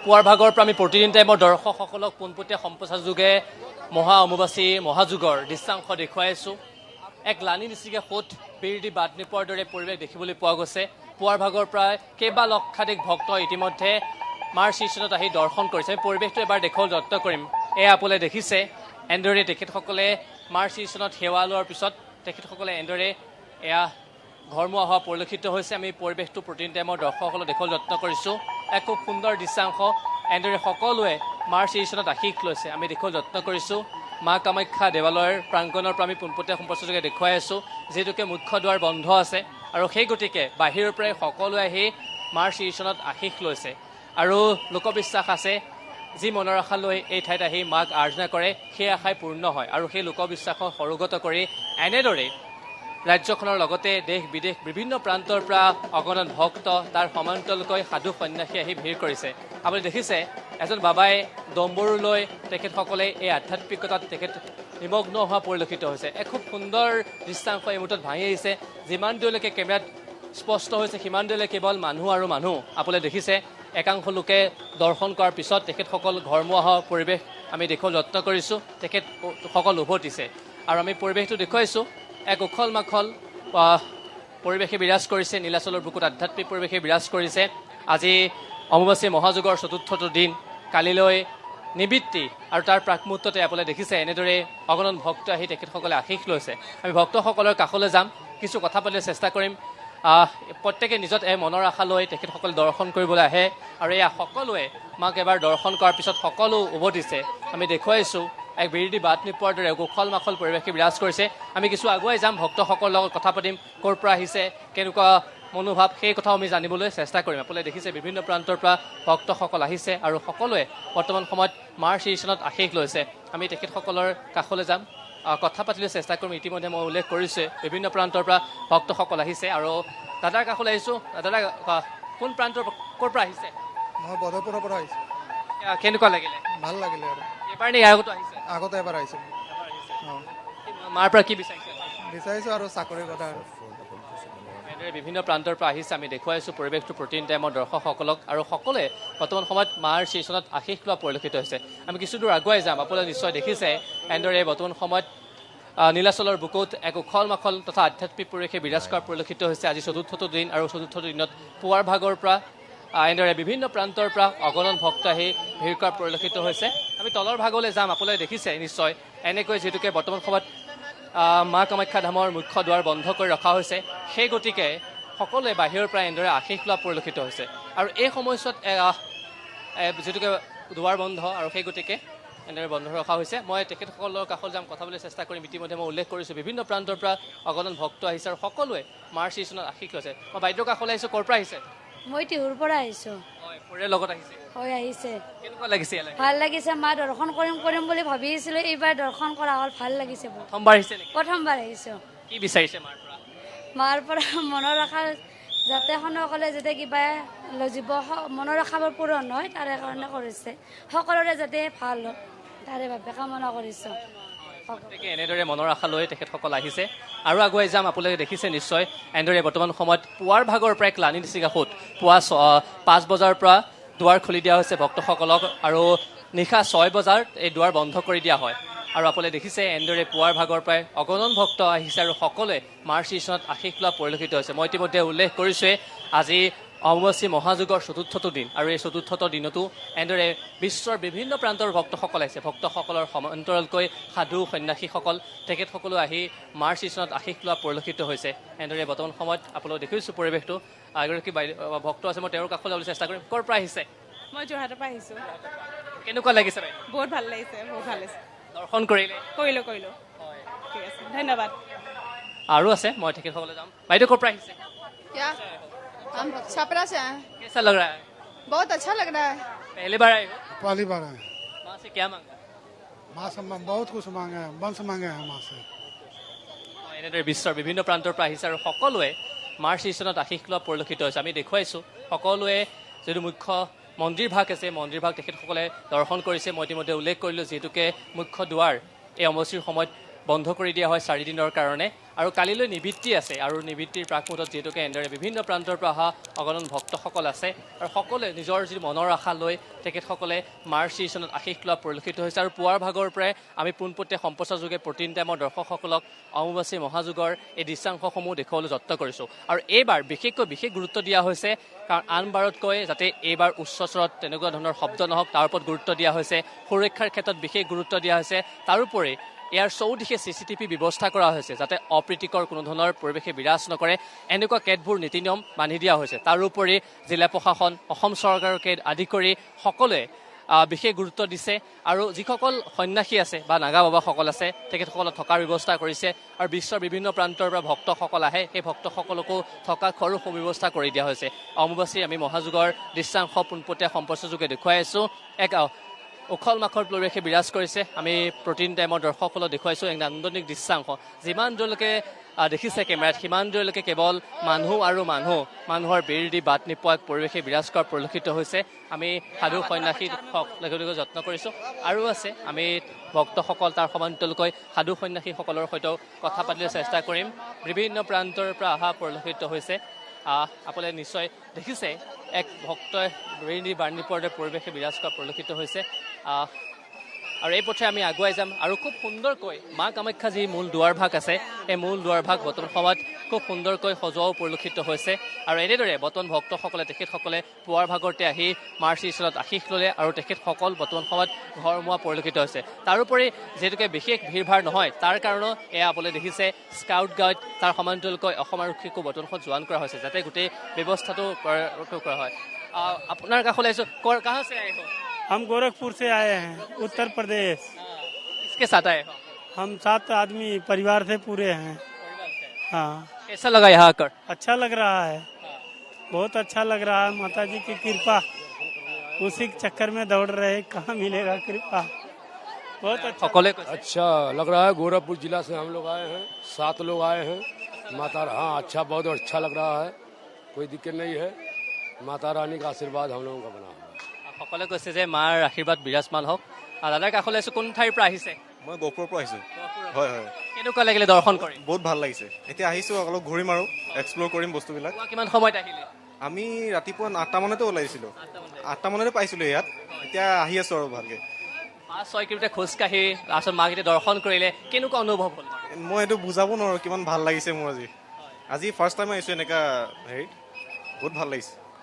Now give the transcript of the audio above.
পুৱাৰ ভাগৰ পৰা আমি প্ৰতিদিন টাইমৰ দৰ্শকসকলক পোনপটীয়া সম্প্ৰচাৰ যোগে মহা অম্বুবাচী মহাযুগৰ দৃশ্যাংশ দেখুৱাই আছোঁ। এক গ্লানি নিচিগে সোঁত বিৰতি বাট নোপোৱাৰ দৰে পৰিৱেশ দেখিবলৈ পোৱা গৈছে। পুৱাৰ ভাগৰ পৰা কেইবা লক্ষাধিক ভক্ত ইতিমধ্যে মাৰ ষ্টেচনত আহি দৰ্শন কৰিছে। আমি পৰিৱেশটো এবাৰ দেখুৱাবলৈ যত্ন কৰিম। এয়া আপোনালোকে দেখিছে এনেদৰে তেখেতসকলে মাৰ ষ্টেচনত সেৱা লোৱাৰ পিছত তেখেতসকলে এনেদৰে এয়া ঘৰমুৱা হোৱা পৰিলক্ষিত হৈছে। আমি পৰিৱেশটো প্ৰতিদিন টাইমৰ দৰ্শকসকলক দেখুৱাবলৈ যত্ন কৰিছোঁ। এক খুব সুন্দৰ দৃশ্যাংশ এনেদৰে সকলোৱে মাৰ ষ্টেচনত আশীষ লৈছে আমি দেখুৱাবলৈ যত্ন কৰিছোঁ। মা কামাখ্যা দেৱালয়ৰ প্ৰাংগণৰ পৰা আমি পোনপটীয়া সম্প্ৰচাৰযোগে দেখুৱাই আছোঁ, যিহেতুকে মুখ্য দুৱাৰ বন্ধ আছে আৰু সেই গতিকে বাহিৰৰ পৰাই সকলোৱে আহি মাৰ ষ্টেচনত আশীষ লৈছে। আৰু লোকবিশ্বাস আছে, যি মনৰ আশা লৈ এই ঠাইত আহি মাক আৰাধনা কৰে সেই আশাই পূৰ্ণ হয়। আৰু সেই লোকবিশ্বাসক সৰুগত কৰি এনেদৰে ৰাজ্যখনৰ লগতে দেশ বিদেশ বিভিন্ন প্ৰান্তৰ পৰা অগণন ভক্ত তাৰ সমান্তৰালকৈ সাধু সন্যাসী আহি ভিৰ কৰিছে। আপুনি দেখিছে এজন বাবাই ডম্বৰু লৈ তেখেতসকলে এই আধ্যাত্মিকতাত নিমগ্ন হোৱা পৰিলক্ষিত হৈছে। এক খুব সুন্দৰ দৃশ্যাংশ এই মুহূৰ্তত ভাঙি আহিছে। যিমান দূৰলৈকে কেমেৰাত স্পষ্ট হৈছে সিমান দূৰলৈ কেৱল মানুহ আৰু মানুহ। আপোনালোকে দেখিছে একাংশ লোকে দৰ্শন কৰাৰ পিছত তেখেতসকল ঘৰমুৱা হোৱা পৰিৱেশ আমি দেখুৱাবলৈ যত্ন কৰিছোঁ। তেখেতসকল উভতিছে আৰু আমি পৰিৱেশটো দেখুৱাইছোঁ। এক উখল মাখল পৰিৱেশে বিৰাজ কৰিছে। নীলাচলৰ বুকুত আধ্যাত্মিক পৰিৱেশে বিৰাজ কৰিছে। আজি অম্বুবাচী মহাযুগৰ চতুৰ্থটো দিন, কালিলৈ নিবৃত্তি আৰু তাৰ প্ৰাকমুহূৰ্ততে আপোনালোকে দেখিছে এনেদৰে অগণন ভক্ত আহি তেখেতসকলে আশীষ লৈছে। আমি ভক্তসকলৰ কাষলৈ যাম, কিছু কথা পাতিবলৈ চেষ্টা কৰিম। প্ৰত্যেকে নিজত মনৰ আশা লৈ তেখেতসকলে দৰ্শন কৰিবলৈ আহে আৰু এয়া সকলোৱে মাক এবাৰ দৰ্শন কৰাৰ পিছত সকলো উভতিছে আমি দেখুৱাইছোঁ। এক বিৰতি বাট নোপোৱাৰ দৰে উখল মাখল পৰিৱেশে বিৰাজ কৰিছে। আমি কিছু আগুৱাই যাম, ভক্তসকলৰ লগত কথা পাতিম, ক'ৰ পৰা আহিছে, কেনেকুৱা মনোভাৱ, সেই কথাও আমি জানিবলৈ চেষ্টা কৰিম। আপোনালোকে দেখিছে বিভিন্ন প্ৰান্তৰ পৰা ভক্তসকল আহিছে আৰু সকলোৱে বৰ্তমান সময়ত মাৰ ষ্টেচনত আশীষ লৈছে। আমি তেখেতসকলৰ কাষলৈ যাম, কথা পাতিবলৈ চেষ্টা কৰিম। ইতিমধ্যে মই উল্লেখ কৰিছোঁ বিভিন্ন প্ৰান্তৰ পৰা ভক্তসকল আহিছে আৰু দাদাৰ কাষলৈ আহিছোঁ। দাদা কোন প্ৰান্তৰ ক'ৰ পৰা আহিছে? মই বৰদপুৰৰ পৰা আহিছোঁ। কেনেকুৱা লাগিলে? ভাল লাগিলে আৰু এবাৰ নে ইয়াৰ আগতো আহিছে? আগতে এবাৰ আহিছোঁ। মাৰ পৰা কি বিচাৰিছে? বিচাৰিছোঁ আৰু চাকৰিৰ কথা আৰু এনেদৰে বিভিন্ন প্ৰান্তৰ পৰা আহিছে আমি দেখুৱাইছোঁ পৰিৱেশটো প্ৰতিদিন টাইমৰ দৰ্শকসকলক আৰু সকলোৱে বৰ্তমান সময়ত মাৰ ষ্টেচনত আশীষ লোৱা পৰিলক্ষিত হৈছে। আমি কিছু দূৰ আগুৱাই যাম। আপোনালোকে নিশ্চয় দেখিছে এনেদৰে বৰ্তমান সময়ত নীলাচলৰ বুকুত এক উখল মাখল তথা আধ্যাত্মিক পৰিৱেশে বিৰাজ কৰা পৰিলক্ষিত হৈছে। আজি চতুৰ্থটো দিন আৰু চতুৰ্থটো দিনত পুৱাৰ ভাগৰ পৰা এনেদৰে বিভিন্ন প্ৰান্তৰ পৰা অগণন ভক্ত আহি ভিৰ কৰা পৰিলক্ষিত হৈছে। আমি তলৰ ভাগলৈ যাম। আপোনালোকে দেখিছে নিশ্চয় এনেকৈ যিহেতুকে বৰ্তমান সময়ত মা কামাখ্যা ধামৰ মুখ্য দুৱাৰ বন্ধ কৰি ৰখা হৈছে, সেই গতিকে সকলোৱে বাহিৰৰ পৰা এনেদৰে আশীষ লোৱা পৰিলক্ষিত হৈছে। আৰু এই সময়ছোৱাত যিহেতুকে দুৱাৰ বন্ধ আৰু সেই গতিকে এনেদৰে বন্ধ ৰখা হৈছে। মই তেখেতসকলৰ কাষলৈ যাম, কথা পাতিবলৈ চেষ্টা কৰিম। ইতিমধ্যে মই উল্লেখ কৰিছোঁ বিভিন্ন প্ৰান্তৰ পৰা অগণন ভক্ত আহিছে আৰু সকলোৱে মাৰ ষ্টেচনত আশীষ লৈছে। মই বাইদেউৰ কাষলৈ আহিছোঁ। ক'ৰ পৰা আহিছে? মই টিহুৰ পৰা আহিছোঁ। হয়, পৰিয়ালৰ লগত আহিছে। হয়, আহিছে। কেনেকুৱা লাগিছে ইয়ালৈ? ভাল লাগিছে। মা দৰ্শন কৰিম বুলি ভাবি আছিলোঁ, এইবাৰ দৰ্শন কৰা হ'ল, ভাল লাগিছে বহুত। প্ৰথমবাৰ আহিছে নেকি? প্ৰথমবাৰ আহিছোঁ। কি বিচাৰিছে মাৰ পৰা? মাৰ পৰা মনৰ আশা যাতে সকলে যাতে কিবা লজিব, মনৰ আশাবোৰ পূৰণ হয় তাৰে কাৰণে কৰিছে। সকলোৰে যাতে ভাল হয় তাৰে বাবে কামনা কৰিছোঁ। গতিকে এনেদৰে মনৰ আশা লৈ তেখেতসকল আহিছে আৰু আগুৱাই যাম। আপোনালোকে দেখিছে নিশ্চয় এনেদৰে বৰ্তমান সময়ত পুৱাৰ ভাগৰ পৰা এক লানি নিচিগা সোঁত পুৱা 5 বজাৰ পৰা দুৱাৰ খুলি দিয়া হৈছে ভক্তসকলক আৰু নিশা 6 বজাত এই দুৱাৰ বন্ধ কৰি দিয়া হয়। আৰু আপোনালোকে দেখিছে এনেদৰে পুৱাৰ ভাগৰ পৰাই অগণন ভক্ত আহিছে আৰু সকলোৱে মাৰ ষ্টেচনত আশীষ লোৱা পৰিলক্ষিত হৈছে। মই ইতিমধ্যে উল্লেখ কৰিছোঁৱেই আজি অম্বুবাচী মহাযুগৰ চতুৰ্থটো দিন আৰু এই চতুৰ্থটো দিনতো এনেদৰে বিশ্বৰ বিভিন্ন প্ৰান্তৰ ভক্তসকল আহিছে। ভক্তসকলৰ সমান্তৰালকৈ সাধু সন্যাসীসকল তেখেতসকলো আহি মাৰ ষ্টেচনত আশীষ লোৱা পৰিলক্ষিত হৈছে। এনেদৰে বৰ্তমান সময়ত আপোনালোকে দেখিছোঁ পৰিৱেশটো। এগৰাকী ভক্ত আছে, মই তেওঁৰ কাষলৈ যাবলৈ চেষ্টা কৰিম। ক'ৰ পৰা আহিছে? মই যোৰহাটৰ পৰা আহিছোঁ। কেনেকুৱা লাগিছে বাইদেউ? বহুত ভাল লাগিছে, বহুত ভাল লাগিছে। দৰ্শন কৰিলে? কৰিলোঁ। হয়, ঠিক আছে, ধন্যবাদ। আৰু আছে, মই তেখেতসকলৈ যাম। বাইদেউ ক'ৰ পৰা আহিছে? क्या हम छपरा से आए हैं। कैसा लग रहा है? बहुत अच्छा लग रहा है। पहली बार आए हो? पहली बार आए। माँ से क्या मांगा? माँ से बहुत कुछ मांगे हैं, वंश मांगे हैं माँ से। এনেদৰে বিশ্বৰ বিভিন্ন প্ৰান্তৰ পৰা আহিছে আৰু সকলোৱে মাৰ ষ্টেচনত আশীষ লোৱা পৰিলক্ষিত হৈছে। আমি দেখুৱাইছোঁ সকলোৱে যিটো মুখ্য মন্দিৰ ভাগ আছে, মন্দিৰ ভাগ তেখেতসকলে দৰ্শন কৰিছে। মই ইতিমধ্যে উল্লেখ কৰিলোঁ যিহেতুকে মুখ্য দুৱাৰ এই অম্বুবাচীৰ সময়ত বন্ধ কৰি দিয়া হয় 4 দিনৰ কাৰণে আৰু কালিলৈ নিবৃত্তি আছে আৰু নিবৃত্তিৰ প্ৰাকমুহূৰ্তত যিহেতুকে এনেদৰে বিভিন্ন প্ৰান্তৰ পৰা অহা অগণন ভক্তসকল আছে আৰু সকলোৱে নিজৰ যি মনৰ আশা লৈ তেখেতসকলে মাৰ শ্ৰীচৰণত আশীষ লোৱা পৰিলক্ষিত হৈছে আৰু পুৱাৰ ভাগৰ পৰাই আমি পোনপটীয়া সম্প্ৰচাৰযোগে প্ৰটিন টাইমৰ দৰ্শকসকলক অম্বুবাচী মহাযুগৰ এই দৃশ্যাংশসমূহ দেখুৱাবলৈ যত্ন কৰিছোঁ আৰু এইবাৰ বিশেষ গুৰুত্ব দিয়া হৈছে কাৰণ আন বাৰতকৈ যাতে এইবাৰ উচ্চ স্বৰত তেনেকুৱা ধৰণৰ শব্দ নহওক তাৰ ওপৰত গুৰুত্ব দিয়া হৈছে সুৰক্ষাৰ ক্ষেত্ৰত বিশেষ গুৰুত্ব দিয়া হৈছে তাৰোপৰি ইয়াৰ চৌদিশে CCTV ব্যৱস্থা কৰা হৈছে যাতে অপ্ৰীতিকৰ কোনো ধৰণৰ পৰিৱেশে বিৰাজ নকৰে এনেকুৱা কেতবোৰ নীতি নিয়ম বান্ধি দিয়া হৈছে তাৰোপৰি জিলা প্ৰশাসন অসম চৰকাৰকে আদি কৰি সকলোৱে বিশেষ গুৰুত্ব দিছে আৰু যিসকল সন্যাসী আছে বা নাগা বাবাসকল আছে তেখেতসকলক থকাৰ ব্যৱস্থা কৰিছে আৰু বিশ্বৰ বিভিন্ন প্ৰান্তৰ পৰা ভক্তসকল আহে সেই ভক্তসকলকো থকা খোৱাৰো সুব্যৱস্থা কৰি দিয়া হৈছে অম্বুবাচীৰ আমি মহাযুগৰ দৃশ্যাংশ পোনপটীয়া সম্প্ৰচাৰযোগে দেখুৱাই আছোঁ এক উখল মাখল পৰিৱেশে বিৰাজ কৰিছে আমি প্ৰটিন টাইমৰ দৰ্শকসকলক দেখুৱাইছোঁ এক নান্দনিক দৃশ্যাংশ যিমান দূৰলৈকে দেখিছে কেমেৰাত সিমান দূৰলৈকে কেৱল মানুহ আৰু মানুহৰ বেৰ দি বাট নোপোৱা পৰিৱেশে বিৰাজ কৰা পৰিলক্ষিত হৈছে আমি সাধু সন্যাসী লগে যত্ন কৰিছোঁ আৰু আছে আমি ভক্তসকল তাৰ সমান্তৰালকৈ সাধু সন্যাসীসকলৰ সৈতেও কথা পাতিবলৈ চেষ্টা কৰিম বিভিন্ন প্ৰান্তৰ পৰা অহা পৰিলক্ষিত হৈছে আপোনালোকে নিশ্চয় দেখিছে এক ভক্তই বাৰ্ণিপৰ দৰে পৰিৱেশে বিৰাজ কৰা পৰিলক্ষিত হৈছে আৰু এই পথে আমি আগুৱাই যাম আৰু খুব সুন্দৰকৈ মা কামাখ্যা যি মূল দুৱাৰভাগ আছে এই মূল দুৱাৰভাগ বৰ্তমান সময়ত খুব সুন্দৰকৈ সজোৱাও পৰিলক্ষিত হৈছে আৰু এনেদৰে বৰ্তমান ভক্তসকলে তেখেতসকলে পুৱাৰ ভাগতে আহি মাৰ শ্ৰীচৰণত আশীষ ল'লে আৰু তেখেতসকল বৰ্তমান সময়ত ঘৰমুৱা পৰিলক্ষিত হৈছে তাৰোপৰি যিহেতুকে বিশেষ ভিৰ ভাৰ নহয় তাৰ কাৰণেও এয়া আপোনালোকে দেখিছে স্কাউট গাইড তাৰ সমান্তৰালকৈ অসম আৰক্ষীকো বৰ্তমান সময়ত জোৱান কৰা হৈছে যাতে গোটেই ব্যৱস্থাটো কৰা হয় আপোনাৰ কাষলৈ আহিছোঁ কাहाँ से आए हो हम गोरखपुर से आए हैं उत्तर प्रदेश किसके साथ आए हो हम 7 आदमी परिवार से पूरे हैं हाँ कैसा लगा यहाँ आकर अच्छा लग रहा है बहुत अच्छा लग रहा है माता जी की कृपा उसी के चक्कर में दौड़ रहे कहाँ मिलेगा कृपा बहुत अच्छा সকলে अच्छा लग रहा है गोरखपुर जिला से हम लोग आए हैं 7 लोग आए हैं माता हाँ अच्छा बहुत अच्छा लग रहा है कोई दिक्कत नहीं है माता रानी का आशीर्वाद हम लोगों का बना हुआ है সকলে কৈছে যে মাৰ আশীৰ্বাদ বিৰাজমান হওক দাদাৰ কাষলৈ আহিছোঁ কোন ঠাইৰ পৰা আহিছে মই গহপুৰৰ পৰা আহিছোঁ হয় হয় কেনেকুৱা লাগিলে দৰ্শন কৰি বহুত ভাল লাগিছে এতিয়া আহিছোঁ অলপ ঘূৰিম আৰু এক্সপ্ল'ৰ কৰিম বস্তুবিলাক পুৱা কিমান সময়ত আহিলে আমি ৰাতিপুৱা 8টা মানতে ওলাইছিলোঁ 8টা মানতে পাইছিলোঁ ইয়াত এতিয়া আহি আছোঁ আৰু ভালকৈ 5-6 কিলোমিটাৰ খোজকাঢ়ি লাষ্টত মাক এতিয়া দৰ্শন কৰিলে কেনেকুৱা অনুভৱ হ'ল মই এইটো বুজাব নোৱাৰোঁ কিমান ভাল লাগিছে মোৰ আজি ফাৰ্ষ্ট টাইম আহিছোঁ এনেকুৱা হেৰিত বহুত ভাল লাগিছে